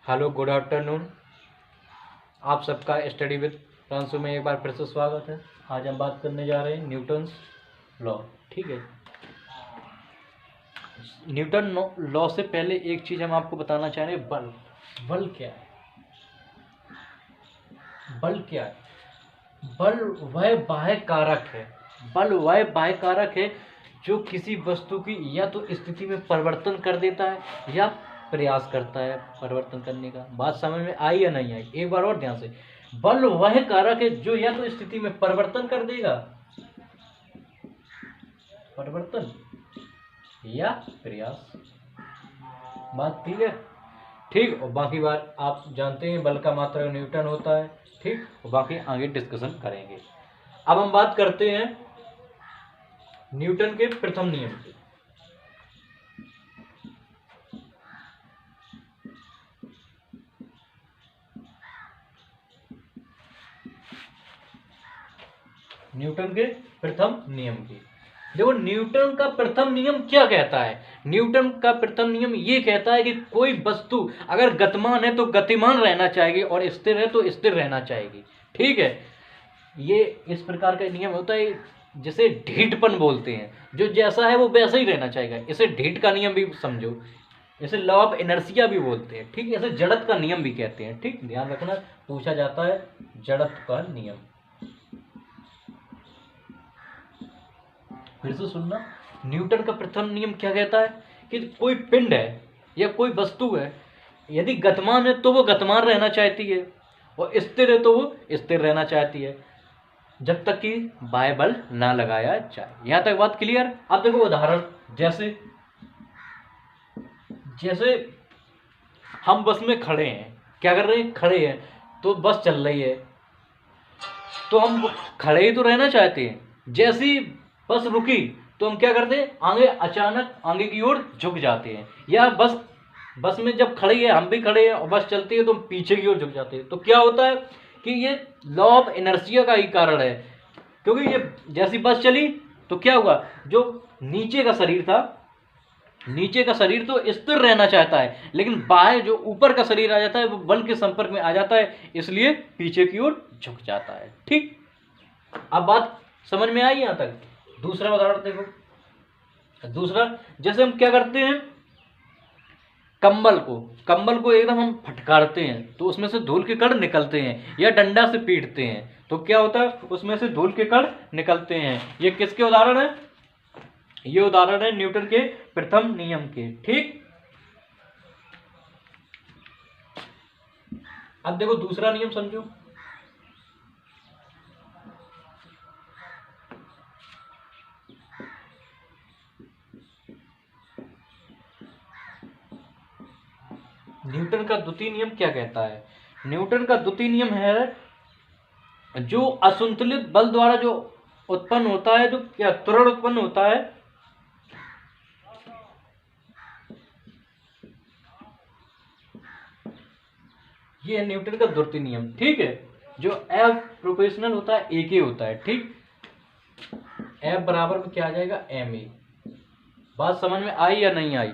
Hello, good afternoon. आप सबका study with फ्रांसो में एक बार फिर से स्वागत है। आज हम बात करने जा रहे हैं न्यूटन्स लॉ। ठीक है, न्यूटन लॉ से पहले एक चीज़ हम आपको बताना चाह रहे हैं, बल। बल क्या है? बल क्या है? बल वह बाह्य कारक है। बल वह बाह्य कारक है जो किसी वस्तु की या तो स्थिति में परिवर्तन कर देता है या प्रयास करता है परिवर्तन करने का। बात समझ में आई या नहीं आई? एक बार और ध्यान से। बल वह कारक है जो या तो स्थिति में परिवर्तन कर देगा, परिवर्तन या प्रयास। बात ठीक है? ठीक। और बाकी बात आप जानते हैं, बल का मात्रक न्यूटन होता है। ठीक, और बाकी आगे डिस्कशन करेंगे। अब हम बात करते हैं न्यूटन के प्रथम नियम की। न्यूटन के प्रथम नियम की देखो, न्यूटन का प्रथम नियम क्या कहता है? न्यूटन का प्रथम नियम ये कहता है कि कोई वस्तु अगर गतिमान है तो गतिमान रहना चाहिए और स्थिर है तो स्थिर रहना चाहिए। ठीक है, ये इस प्रकार का नियम होता है जिसे ढीठपन बोलते हैं। जो जैसा है वो वैसा ही रहना चाहिए। इसे ढीठ का नियम भी समझो, इसे लॉ ऑफ इनर्शिया भी बोलते हैं। ठीक, इसे जड़त्व का नियम भी कहते हैं। ठीक, ध्यान रखना, पूछा जाता है जड़त्व का नियम। फिर से सुनना, न्यूटन का प्रथम नियम क्या कहता है कि कोई पिंड है या कोई वस्तु है, यदि गतिमान है तो वो गतिमान रहना चाहती है और स्थिर है तो वो स्थिर रहना चाहती है जब तक कि बाह्य बल ना लगाया जाए। यहां तक बात क्लियर? अब देखो उदाहरण, जैसे जैसे हम बस में खड़े हैं। क्या कर रहे हैं? खड़े हैं। तो बस चल रही है तो हम खड़े ही तो रहना चाहते हैं। जैसी बस रुकी तो हम क्या करते हैं? आगे अचानक आगे की ओर झुक जाते हैं। या बस में जब खड़ी है, हम भी खड़े हैं और बस चलती है तो हम पीछे की ओर झुक जाते हैं। तो क्या होता है कि ये लॉ ऑफ इनर्शिया का ही कारण है। क्योंकि ये जैसी बस चली तो क्या हुआ, जो नीचे का शरीर था, नीचे का शरीर तो स्थिर रहना चाहता है, लेकिन बाहर जो ऊपर का शरीर आ जाता है वो बल के संपर्क में आ जाता है, इसलिए पीछे की ओर झुक जाता है। ठीक, अब बात समझ में आई यहां तक? दूसरा उदाहरण देखो। दूसरा, जैसे हम क्या करते हैं, कंबल को एकदम हम फटकारते हैं तो उसमें से धूल के कण निकलते हैं, या डंडा से पीटते हैं तो क्या होता है, उसमें से धूल के कण निकलते हैं। ये किसके उदाहरण है? ये उदाहरण है न्यूटन के प्रथम नियम के। ठीक, अब देखो दूसरा नियम समझो। न्यूटन का द्वितीय नियम क्या कहता है? न्यूटन का द्वितीय नियम है, जो असंतुलित बल द्वारा जो उत्पन्न होता है, जो क्या त्वरण उत्पन्न होता है, ये है न्यूटन का द्वितीय नियम। ठीक है, जो F प्रोपोर्शनल होता है A के होता है। ठीक, F बराबर में क्या आ जाएगा? ma। बात समझ में आई या नहीं आई?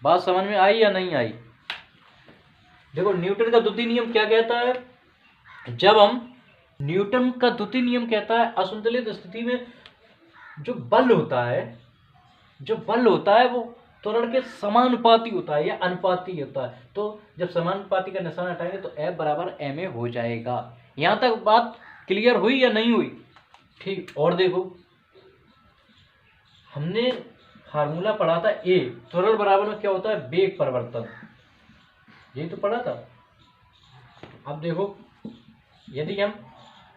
बात समझ में आई या नहीं आई? देखो न्यूटन का द्वितीय नियम क्या कहता है, न्यूटन का द्वितीय नियम कहता है असंतुलित स्थिति में जो बल होता है वो त्वरण के समानुपाती होता है या अनुपाती होता है। तो जब समानुपाती का निशान हटाएंगे तो F बराबर ma हो जाएगा। यहां तक बात क्लियर हुई या नहीं हुई? ठीक, और देखो, हमने फार्मूला पढ़ा था A त्वरण बराबर में क्या होता है? वेग परिवर्तन, यही तो पढ़ा था। अब देखो, यदि हम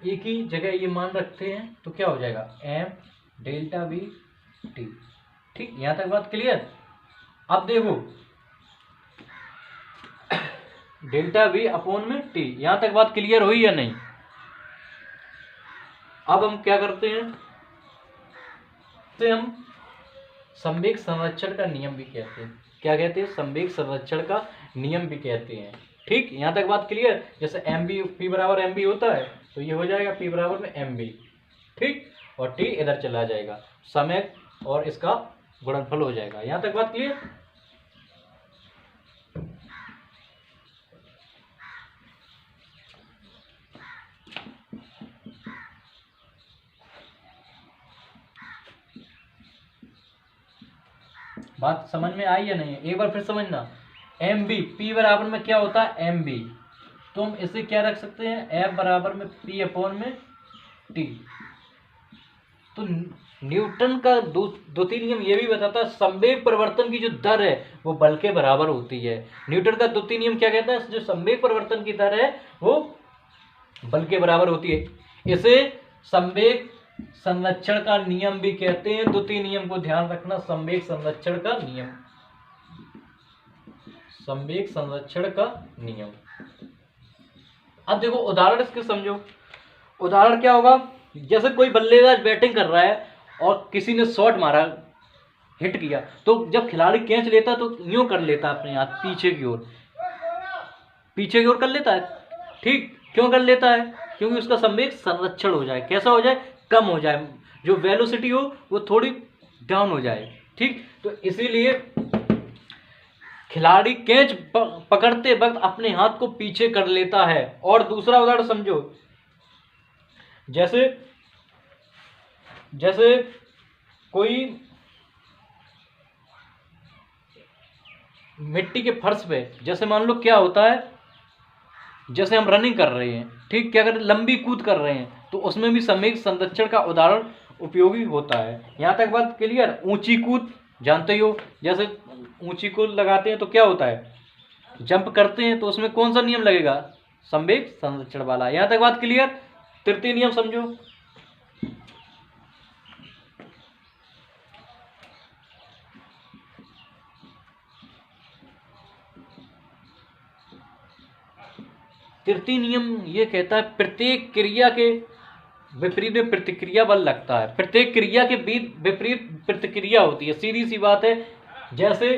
A की जगह ये मान रखते हैं तो क्या हो जाएगा? m delta v t। ठीक, यहां तक बात क्लियर? अब देखो, डेल्टा v अपॉन में t, यहां तक बात क्लियर हुई या नहीं? अब हम क्या करते हैं, तो हम संवेग संरक्षण का नियम भी कहते हैं। क्या कहते हैं? संवेग संरक्षण का नियम भी कहते हैं। ठीक, यहां तक बात क्लियर? जैसे P बराबर mb होता है तो ये हो जाएगा P बराबर में mb। ठीक, और t इधर चला जाएगा, समय और इसका गुणनफल हो जाएगा। यहां तक बात क्लियर? बात समझ में आई या नहीं? एक बार फिर समझना। एम बी, पी बराबर में क्या होता है, एम बी। तो हम इसे क्या रख सकते हैं, एफ बराबर में पी अपॉन में टी। तो न्यूटन का द्वितीय नियम ये भी बताता है संवेग परिवर्तन की जो दर है वो बल के बराबर होती है। न्यूटन का द्वितीय नियम क्या कहता है, जो संवेग परिवर्तन की दर है वो बल के बराबर होती है। इसे संवेग संरक्षण का नियम भी कहते हैं। द्वितीय नियम को ध्यान रखना, संवेग संरक्षण का नियम, संवेग संरक्षण का नियम। अब देखो उदाहरण इसके समझो। उदाहरण क्या होगा, जैसे कोई बल्लेबाज बैटिंग कर रहा है और किसी ने शॉट मारा, हिट किया, तो जब खिलाड़ी कैच लेता तो यूं कर लेता अपने हाथ पीछे की ओर, पीछे की ओर कर लेता है। ठीक, क्यों कर लेता है, क्योंकि उसका संवेग संरक्षण हो जाए। कैसा हो जाए, कम हो जाए, जो वेलोसिटी हो वो थोड़ी डाउन हो जाए। ठीक, तो इसीलिए खिलाड़ी कैच पकड़ते वक्त अपने हाथ को पीछे कर लेता है। और दूसरा उदाहरण समझो, जैसे जैसे कोई मिट्टी के फर्श पे, जैसे मान लो क्या होता है, जैसे हम रनिंग कर रहे हैं, ठीक, क्या कर लंबी कूद कर रहे हैं, तो उसमें भी संवेग संरक्षण का उदाहरण उपयोगी होता है। यहां तक बात क्लियर। ऊंची कूद जानते ही हो, जैसे ऊंची कूद लगाते हैं तो क्या होता है, जंप करते हैं, तो उसमें कौन सा नियम लगेगा, संवेग संरक्षण वाला। यहां तक बात क्लियर। तृतीय नियम समझो। तृतीय नियम ये कहता है प्रत्येक क्रिया के विपरीत में प्रतिक्रिया बल लगता है। प्रत्येक क्रिया के बीच विपरीत प्रतिक्रिया होती है, सीधी सी बात है। जैसे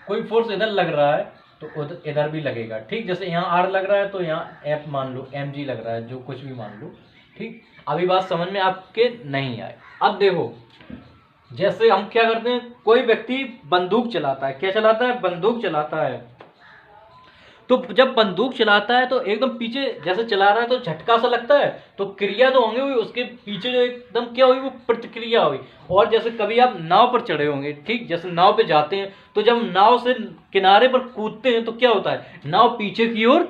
कोई फोर्स इधर लग रहा है तो इधर भी लगेगा। ठीक, जैसे यहाँ आर लग रहा है तो यहाँ एफ मान लो, एम जी लग रहा है, जो कुछ भी मान लो। ठीक, अभी बात समझ में आपके नहीं आए। अब देखो, जैसे हम क्या करते हैं, कोई व्यक्ति बंदूक चलाता है, क्या चलाता है, बंदूक चलाता है। तो जब बंदूक चलाता है तो एकदम पीछे जैसे चला रहा है तो झटका सा लगता है, तो क्रिया तो होंगे हुई, उसके पीछे जो एकदम क्या हुई, वो प्रतिक्रिया हुई। और जैसे कभी आप नाव पर चढ़े होंगे, ठीक, जैसे नाव पे जाते हैं तो जब नाव से किनारे पर कूदते हैं तो क्या होता है, नाव पीछे की ओर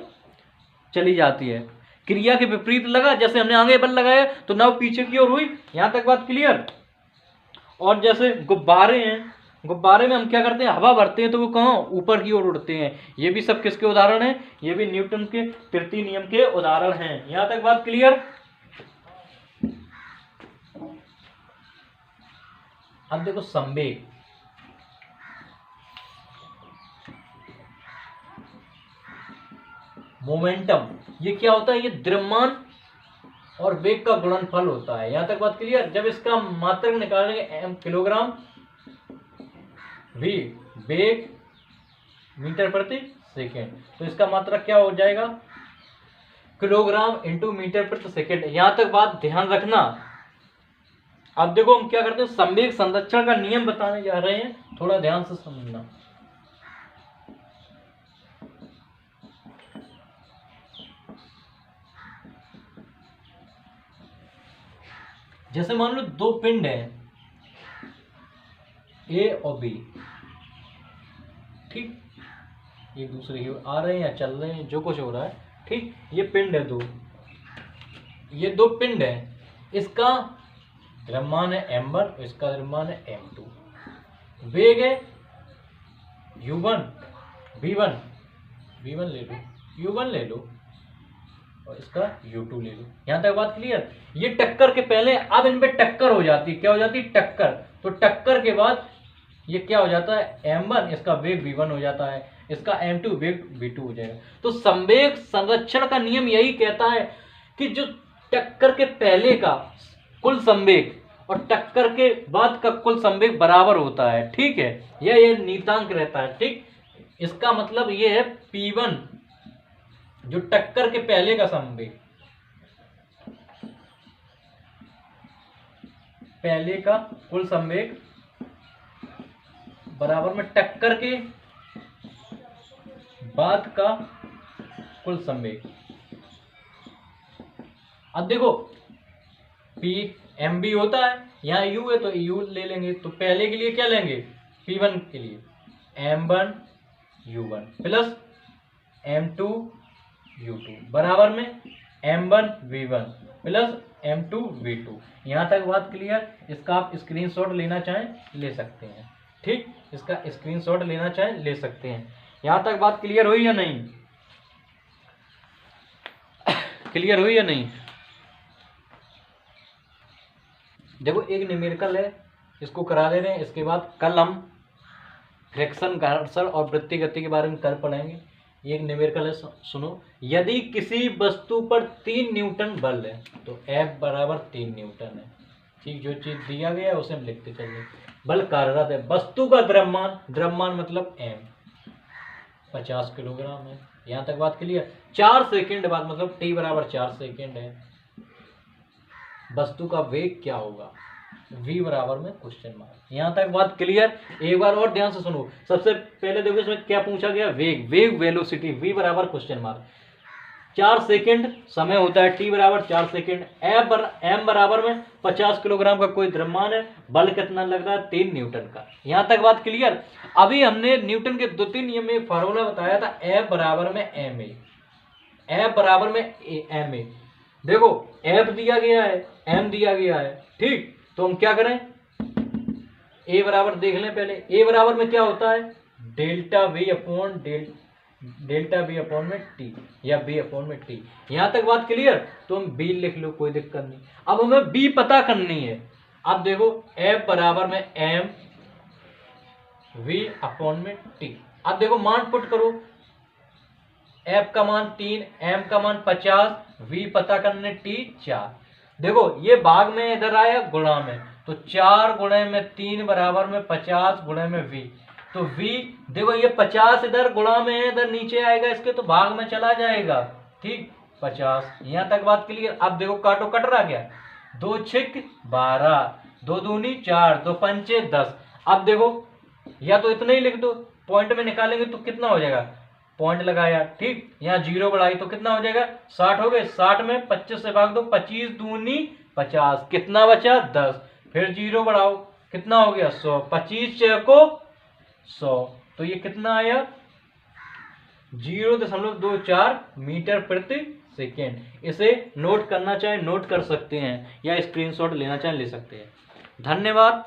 चली जाती है। क्रिया के विपरीत लगा, जैसे हमने आगे बल लगाया तो नाव पीछे की ओर हुई। यहां तक बात क्लियर। और जैसे गुब्बारे हैं, गुब्बारे में हम क्या करते हैं, हवा भरते हैं तो वो कहाँ, ऊपर की ओर उड़ते हैं। ये भी सब किसके उदाहरण हैं, ये भी न्यूटन के तृतीय नियम के उदाहरण हैं। यहां तक बात क्लियर। अब देखो संवेग, मोमेंटम, ये क्या होता है, ये द्रव्यमान और वेग का गुणनफल होता है। यहां तक बात क्लियर। जब इसका मात्रक निकालेंगे एम किलोग्राम वी, वेग मीटर प्रति सेकेंड, तो इसका मात्रक क्या हो जाएगा, किलोग्राम इंटू मीटर प्रति सेकेंड। यहां तक बात ध्यान रखना। अब देखो हम क्या करते हैं, संवेग संरक्षण का नियम बताने जा रहे हैं, थोड़ा ध्यान से समझना। जैसे मान लो दो पिंड हैं, ए और बी, ठीक, एक दूसरे की ओर आ रहे हैं या चल रहे हैं, जो कुछ हो रहा है। ठीक, ये पिंड है दो, ये दो पिंड है, इसका द्रव्यमान है m1, इसका द्रव्यमान है m2, वेग है u1, v1, v1 ले लो, u1 ले लो, और इसका u2 ले लो। यहां तक बात क्लियर। ये टक्कर के पहले, अब इनपे टक्कर हो जाती है, क्या हो जाती है, टक्कर। तो टक्कर के बाद ये क्या हो जाता है, m1, इसका वेग v1 हो जाता है, इसका m2 वेग v2 हो जाएगा। तो संवेग संरक्षण का नियम यही कहता है कि जो टक्कर के पहले का कुल संवेग और टक्कर के बाद का कुल संवेग बराबर होता है। ठीक है, यह नियतांक रहता है। ठीक, इसका मतलब ये है P1 जो टक्कर के पहले का संवेग, पहले का कुल संवेग बराबर में टक्कर के बाद का कुल संवेग। अब देखो P MB होता है, यहाँ U है तो U ले लेंगे। तो पहले के लिए क्या लेंगे, P1 के लिए M1 U1 plus M2 U2 बराबर में M1 V1 plus M2 V2। यहाँ तक बात क्लियर। इसका आप स्क्रीनशॉट लेना चाहें ले सकते हैं, ठीक, इसका स्क्रीनशॉट लेना चाहें ले सकते हैं। यहाँ तक बात क्लियर हुई या नहीं, क्लियर हुई या नहीं। देखो एक न्यूमेरिकल है, इसको करा दे रहे हैं, इसके बाद कल हम फ्रैक्शन, घर्षण और वृत्तीय गति के बारे में कल पढ़ेंगे। एक न्यूमेरिकल है, सुनो। यदि किसी वस्तु पर 3 न्यूटन बल है तो F बराबर 3 न्यूटन है, ठीक, जो चीज दिया गया है उसे हम लिखते चलिए। बल कार्यरत है, वस्तु का द्रव्यमान, द्रव्यमान मतलब M 50 किलोग्राम है। यहाँ तक बात क्लियर। 4 सेकंड बाद मतलब T बराबर 4 सेकंड है। वस्तु का वेग क्या होगा, V बराबर में क्वेश्चन मार्क। यहाँ तक बात क्लियर। एक बार और ध्यान से सुनो। सबसे पहले देखो इसमें क्या पूछा गया, वेग, वेग वेलोसिटी, V बराबर क्वेश्चन मार्क। 4 सेकंड समय होता है, T बराबर 4 सेकंड, M बराबर में 50 किलोग्राम का कोई द्रव्यमान है, बल कितना लग रहा है 3 न्यूटन का। यहाँ तक बात क्लियर। अभी हमने न्यूटन के 2-3 नियम में फार्मूला बताया था, F बराबर में ma, F बराबर में ma। देखो F दिया गया है, M दिया गया है, ठीक, तो हम क्या करें, A बराबर देख लें पहले। A बराबर में क्या होता है, डेल्टा V अपॉन में T या B अपॉन में T। यहाँ तक बात क्लियर। तो हम B लिख लो, कोई दिक्कत नहीं। अब हमें B पता करनी है। अब देखो F बराबर में M V अपॉन में T। अब देखो मान पुट करो, F का मान 3, M का मान 50, V पता करने T 4। देखो ये भाग में इधर आया गुणा में, तो 4 गुणे में 3 बराबर में 50 गुणे में V। तो V देखो ये 50 इधर गुणा में है, इधर नीचे आएगा इसके, तो भाग में चला जाएगा, ठीक, 50। यहाँ तक बात क्लियर। अब देखो काटो कट रहा क्या, 2 6 12, 2 दूनी 4, 2 पंचे 10। अब देखो या तो इतना ही लिख दो, पॉइंट में निकालेंगे तो कितना हो जाएगा, पॉइंट लगाया, ठीक, यहाँ 0 बढ़ाई तो कितना हो जाएगा 60 हो गए। 60 में 25 से भाग दो, 25 दूनी 50, कितना बचा 10, फिर 0 बढ़ाओ कितना हो गया 100, 25 चौको 100, तो ये कितना आया 0.24 मीटर प्रति सेकेंड। इसे नोट करना चाहे नोट कर सकते हैं, या स्क्रीनशॉट लेना चाहे ले सकते हैं। धन्यवाद।